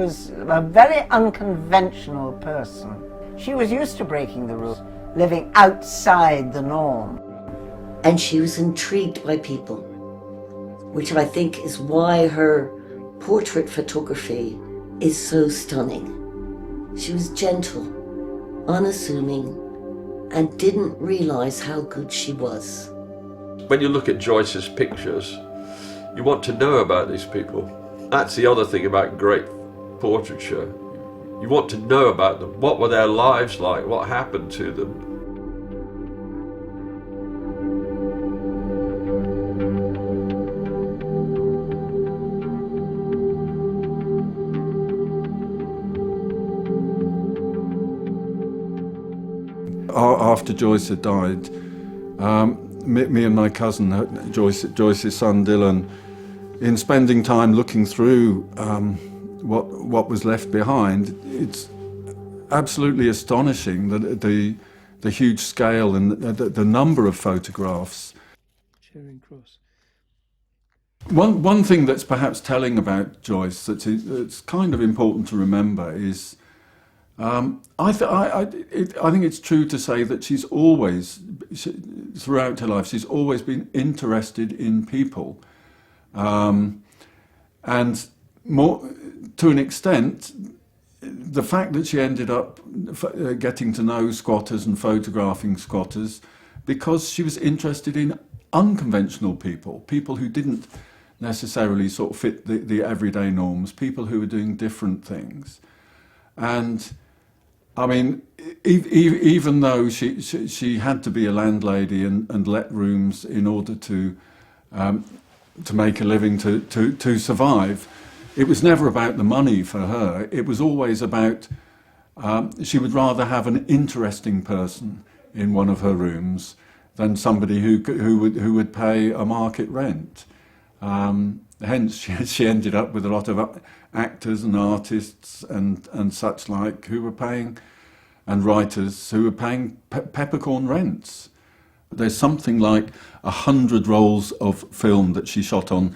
was a very unconventional person. She was used to breaking the rules, living outside the norm. And she was intrigued by people, which I think is why her portrait photography is so stunning. She was gentle, unassuming, and didn't realise how good she was. When you look at Joyce's pictures, you want to know about these people. That's the other thing about great portraiture. You want to know about them. What were their lives like? What happened to them? After Joyce had died, me and my cousin, Joyce's son Dylan, in spending time looking through what was left behind, it's absolutely astonishing that the huge scale and the number of photographs. Charing Cross. One thing that's perhaps telling about Joyce that's kind of important to remember is I think it's true to say that she's always, throughout her life, she's always been interested in people. And more, to an extent, the fact that she ended up getting to know squatters and photographing squatters because she was interested in unconventional people who didn't necessarily sort of fit the everyday norms, people who were doing different things. And I mean, even though she had to be a landlady and let rooms in order to make a living to survive, it was never about the money for her. It was always about she would rather have an interesting person in one of her rooms than somebody who would pay a market rent. Hence, she ended up with a lot of actors and artists and such like who were paying, and writers who were paying peppercorn rents. There's something like 100 rolls of film that she shot on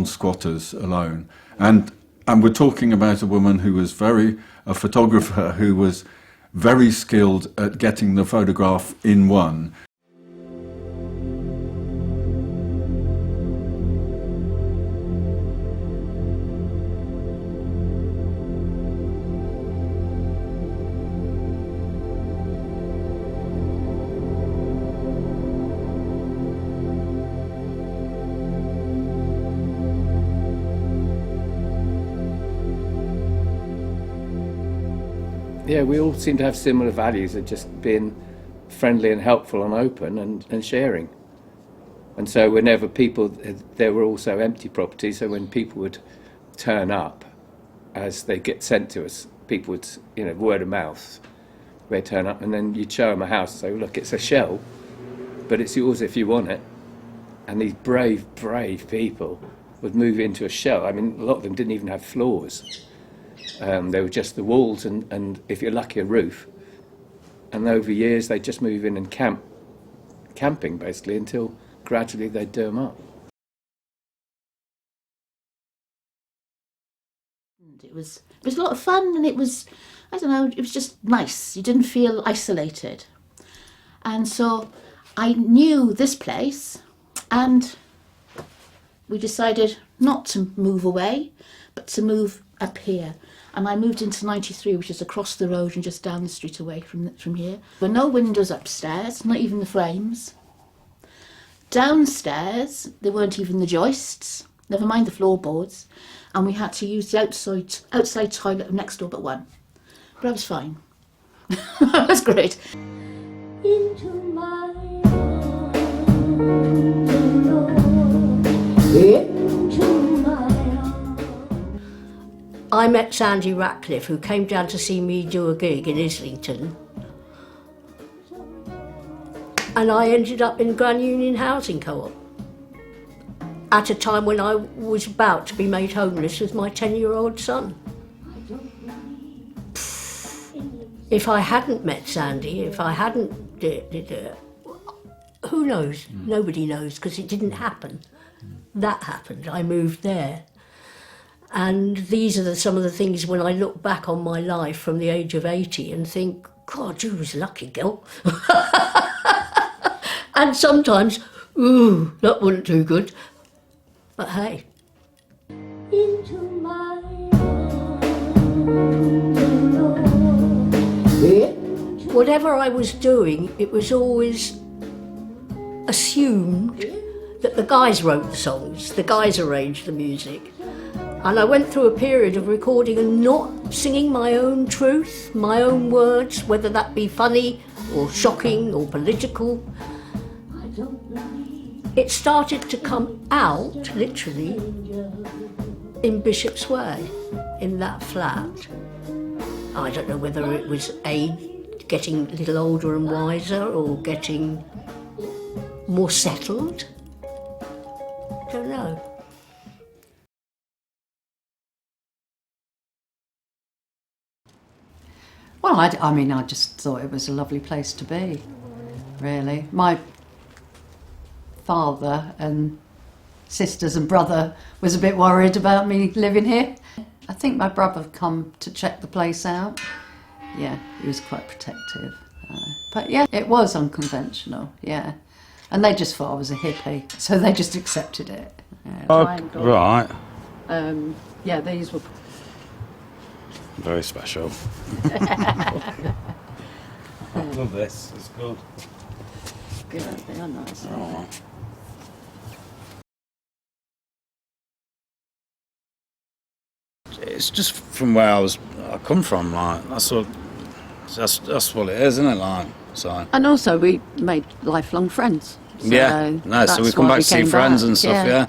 squatters alone, and we're talking about a woman who was a photographer who was very skilled at getting the photograph in one. Yeah, we all seem to have similar values of just being friendly and helpful and open and sharing. And so whenever there were also empty properties, so when people would turn up, as they get sent to us, people would, word of mouth, they'd turn up and then you'd show them a house and say, look, it's a shell, but it's yours if you want it. And these brave, brave people would move into a shell. I mean, a lot of them didn't even have floors. They were just the walls and if you're lucky, a roof. And over years, they'd just move in and camping basically until gradually they'd do them up. It was a lot of fun, and it was, I don't know, it was just nice. You didn't feel isolated. And so I knew this place, and we decided not to move away, but to move up here. And I moved into 93, which is across the road and just down the street away from here. There were no windows upstairs, not even the frames. Downstairs, there weren't even the joists, never mind the floorboards. And we had to use the outside toilet next door but one. But I was fine. That was great. Into my I met Sandy Ratcliffe, who came down to see me do a gig in Islington. And I ended up in Grand Union Housing Co-op at a time when I was about to be made homeless with my 10-year-old son. If I hadn't met Sandy, if I hadn't who knows? Nobody knows, because it didn't happen. That happened. I moved there. And these are some of the things when I look back on my life from the age of 80 and think, God, you was a lucky girl. And sometimes, ooh, that wasn't too good. But hey. Into my arms, whatever I was doing, it was always assumed that the guys wrote the songs, the guys arranged the music. And I went through a period of recording and not singing my own truth, my own words, whether that be funny or shocking or political. It started to come out, literally, in Bishop's Way, in that flat. I don't know whether it was getting a little older and wiser or getting more settled. I don't know. Well, I mean, I just thought it was a lovely place to be, really. My father and sisters and brother was a bit worried about me living here. I think my brother come to check the place out. Yeah, he was quite protective. But yeah, it was unconventional, yeah. And they just thought I was a hippie, so they just accepted it. Yeah, Right. Yeah, these were... Very special. I love this, it's good. Good, they are nice. Oh. It's just from where I come from, like, that's what it is, isn't it, like, so. And also we made lifelong friends. So Yeah, no, so we that's come why back to see came friends back, and stuff, yeah.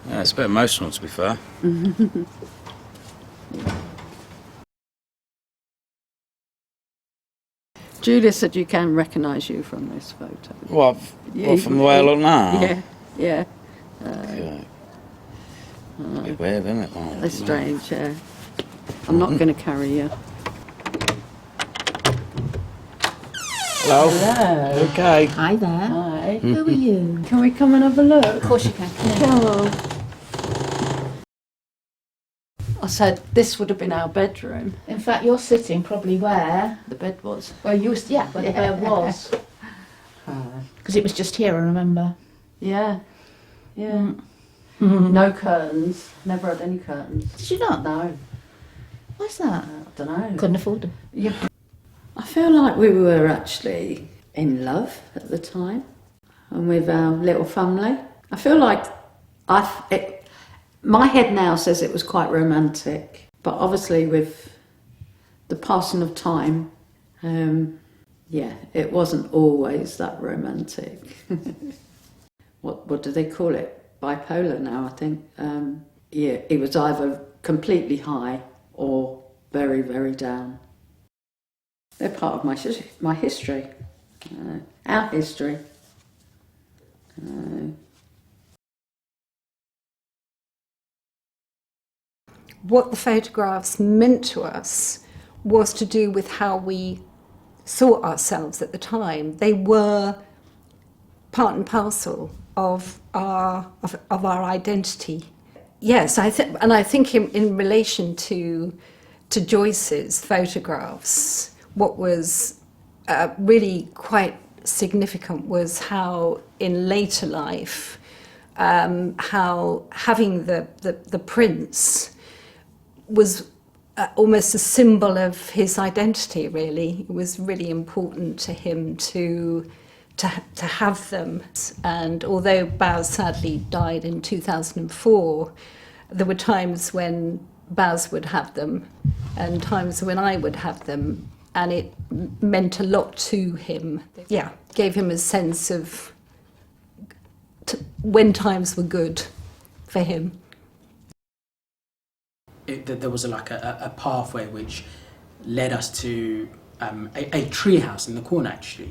Yeah, it's a bit emotional, to be fair. Julia said you can recognise you from this photo. What, from the way I look now? Yeah, yeah. Okay. A bit weird, isn't it? Like, That's strange, yeah. I'm not going to carry you. Hello. Hello. Okay. Hi there. Hi. Who are you? Can we come and have a look? Of course you can. Come on. I said this would have been our bedroom. In fact, you're sitting probably where The bed was. where you was, yeah, where the bed was, because it was just here. I remember. Yeah. Yeah. No curtains. Never had any curtains. Did you not? No. What's that? I don't know. Couldn't afford them. Yeah. I feel like we were actually in love at the time, and with our little family. I feel like my head now says it was quite romantic, but obviously with the passing of time, yeah, it wasn't always that romantic. What do they call it? Bipolar now, I think. Yeah, it was either completely high or very, very down. They're part of my history, our history. What the photographs meant to us was to do with how we saw ourselves at the time. They were part and parcel of our identity. Yes, I think in relation to Joyce's photographs, what was really quite significant was how in later life, how having the prints was almost a symbol of his identity, really. It was really important to him to have them. And although Baz sadly died in 2004, there were times when Baz would have them and times when I would have them, and it meant a lot to him. Yeah, gave him a sense of when times were good for him. There was a pathway which led us to a tree house in the corner, actually,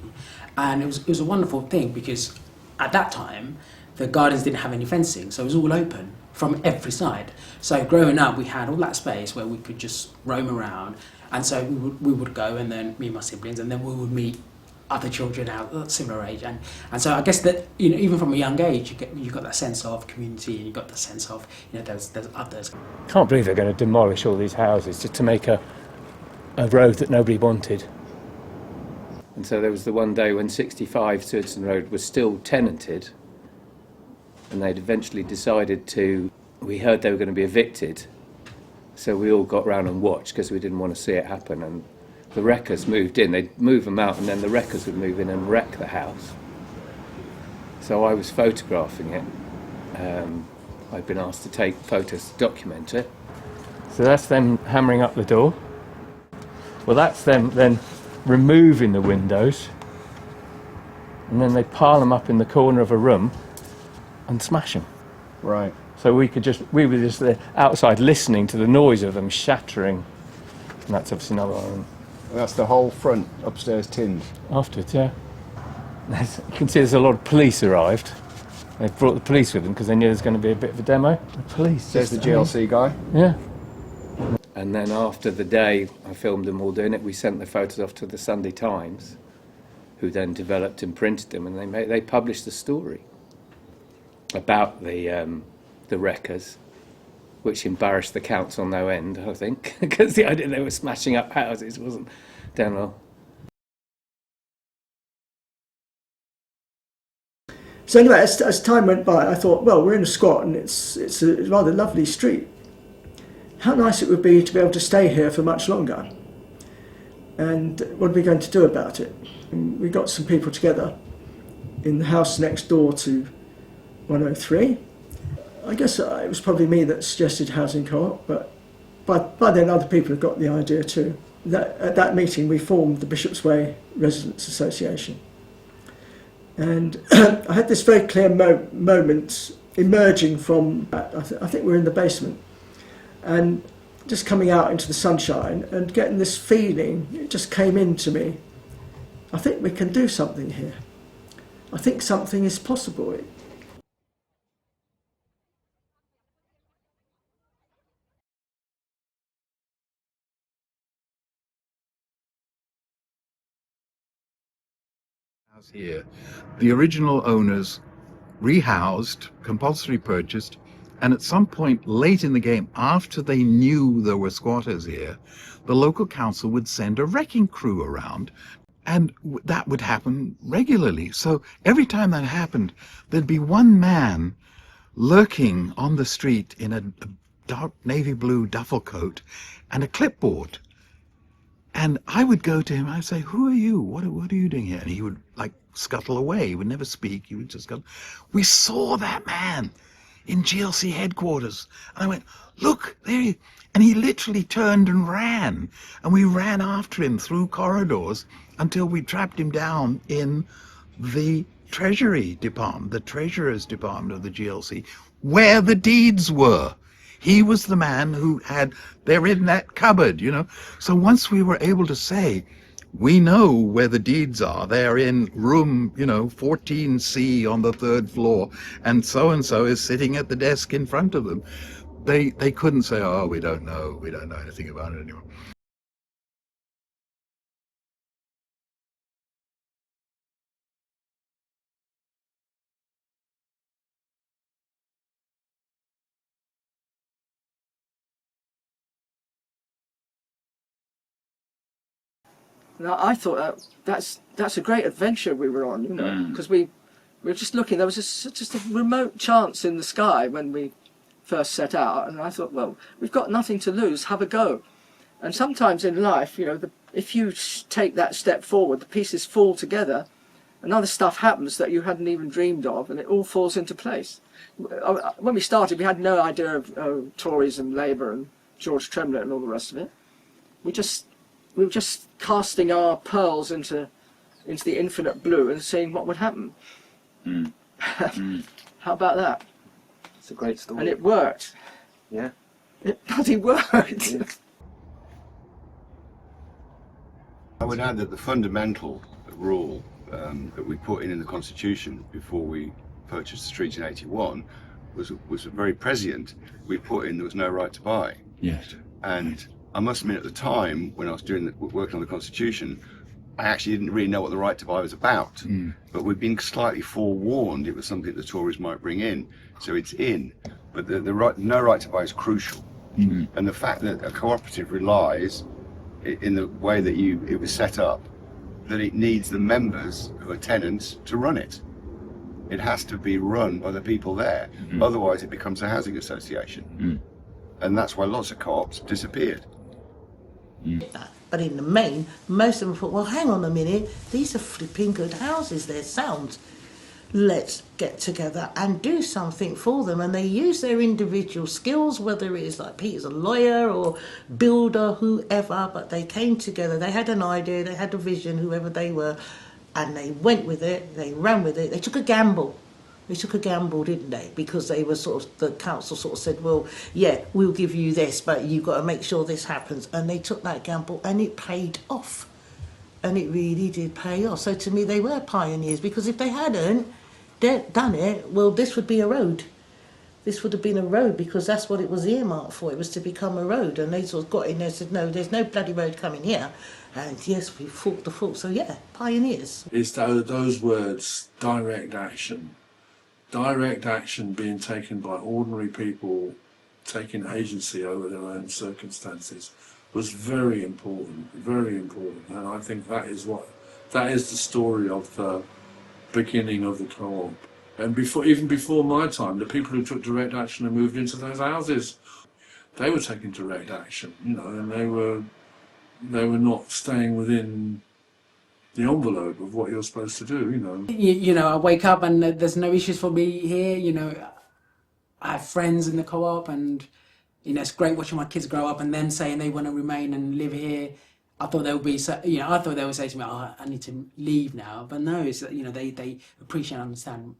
and it was a wonderful thing because at that time the gardens didn't have any fencing, so it was all open from every side. So growing up, we had all that space where we could just roam around, and so we would go, and then me and my siblings, and then we would meet other children out similar age, and so I guess that, you know, even from a young age you got that sense of community, and you got the sense of, you know, there's others. Can't believe they're going to demolish all these houses just to make a road that nobody wanted. And so there was the one day when 65 Surgeon Road was still tenanted, and they'd eventually decided we heard they were going to be evicted, so we all got round and watched because we didn't want to see it happen. And the wreckers moved in. They'd move them out, and then the wreckers would move in and wreck the house. So I was photographing it. I'd been asked to take photos to document it. So that's them hammering up the door. Well, that's them then removing the windows, and then they pile them up in the corner of a room and smash them. Right. So we were just there outside listening to the noise of them shattering, and that's obviously another one. That's the whole front upstairs tinned. Afterwards, yeah. You can see there's a lot of police arrived. They brought the police with them because they knew there was going to be a bit of a demo. The police. There's the GLC guy. Yeah. And then after the day I filmed them all doing it, we sent the photos off to the Sunday Times, who then developed and printed them, and they published the story about the wreckers, which embarrassed the council no end, I think, because the idea they were smashing up houses wasn't down low. So anyway, as time went by, I thought, well, we're in a squat and it's a rather lovely street. How nice it would be to be able to stay here for much longer. And what are we going to do about it? And we got some people together in the house next door to 103. I guess it was probably me that suggested housing co-op, but by then other people had got the idea too. At that meeting we formed the Bishop's Way Residents Association. And I had this very clear moment emerging from, I think we were in the basement, and just coming out into the sunshine and getting this feeling, it just came into me. I think we can do something here. I think something is possible. Here, the original owners rehoused, compulsory purchased, and at some point late in the game, after they knew there were squatters here, the local council would send a wrecking crew around, and that would happen regularly. So every time that happened, there'd be one man lurking on the street in a dark navy blue duffel coat and a clipboard. And I would go to him, I'd say, who are you? What are you doing here? And he would like scuttle away. He would never speak. He would just go. We saw that man in GLC headquarters. And I went, look, there he is. And he literally turned and ran. And we ran after him through corridors until we trapped him down in the Treasury Department, the Treasurer's Department of the GLC, where the deeds were. He was the man who had, they're in that cupboard, you know. So once we were able to say, we know where the deeds are, they're in room, you know, 14C on the 3rd floor, and so is sitting at the desk in front of them. They couldn't say, oh, we don't know anything about it anymore. Now, I thought that's a great adventure we were on, you know, because we were just looking. There was just a remote chance in the sky when we first set out, and I thought, well, we've got nothing to lose. Have a go. And sometimes in life, you know, if you take that step forward, the pieces fall together, and other stuff happens that you hadn't even dreamed of, and it all falls into place. When we started, we had no idea of Tories and Labour and George Tremlett and all the rest of it. We were just casting our pearls into the infinite blue and seeing what would happen. How about that? It's a great story. And it worked. Yeah. It bloody worked. Yeah. I would add that the fundamental rule that we put in the Constitution before we purchased the street in '81 was very prescient. We put in there was no right to buy. Yes. And I must admit, at the time when I was working on the Constitution, I actually didn't really know what the right to buy was about, but we've been slightly forewarned it was something the Tories might bring in, so it's in. But the no right to buy is crucial, and the fact that a cooperative relies, in the way that it was set up, that it needs the members who are tenants to run it. It has to be run by the people there, otherwise it becomes a housing association, and that's why lots of co-ops disappeared. But in the main, most of them thought, well, hang on a minute, these are flipping good houses, they're sound. Let's get together and do something for them. And they use their individual skills, whether it is like Peter's a lawyer or builder, whoever, but they came together, they had an idea, they had a vision, whoever they were, and they went with it, they ran with it, they took a gamble. They took a gamble, didn't they? Because they were the council sort of said, well, yeah, we'll give you this, but you've got to make sure this happens. And they took that gamble and it paid off. And it really did pay off. So to me, they were pioneers, because if they hadn't done it, well, this would be a road. This would have been a road, because that's what it was earmarked for. It was to become a road. And they sort of got in there and said, no, there's no bloody road coming here. And yes, we fought the fault. So yeah, pioneers. It's those words, direct action. Direct action being taken by ordinary people, taking agency over their own circumstances, was very important, and I think that is the story of the beginning of the co-op. And even before my time, the people who took direct action and moved into those houses, they were taking direct action, and they were not staying within the envelope of what you're supposed to do, I wake up and there's no issues for me here, I have friends in the co-op, and, it's great watching my kids grow up and them saying they want to remain and live here. I thought they would be, I thought they would say to me, oh, I need to leave now. But no, it's, they appreciate and understand,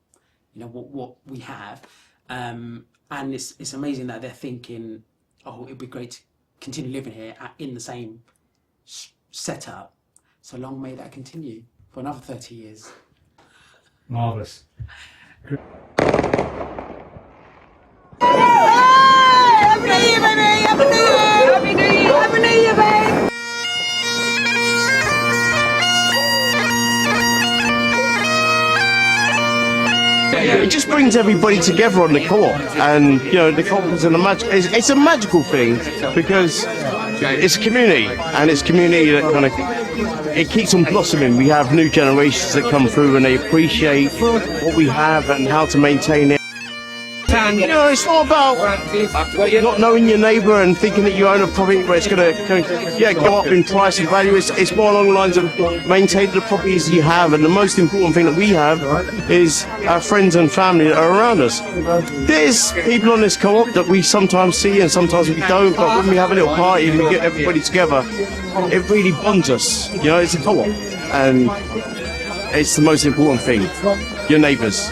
what we have. And it's amazing that they're thinking, oh, it'd be great to continue living here in the same setup. So long may that continue for another 30 years. Marvellous. Happy New Year, baby! Happy New Year! Happy New Year! Happy New Year, babe! It just brings everybody together on the co-op, and the co-op is it's a magical thing, because it's a community, and it's a community that it keeps on blossoming. We have new generations that come through and they appreciate what we have and how to maintain it. And it's not about not knowing your neighbour and thinking that you own a property where it's going to go up in price and value. It's more along the lines of maintaining the properties you have, and the most important thing that we have is our friends and family that are around us. There's people on this co-op that we sometimes see and sometimes we don't, but when we have a little party and we get everybody together, it really bonds us. It's a co-op, and it's the most important thing, your neighbours.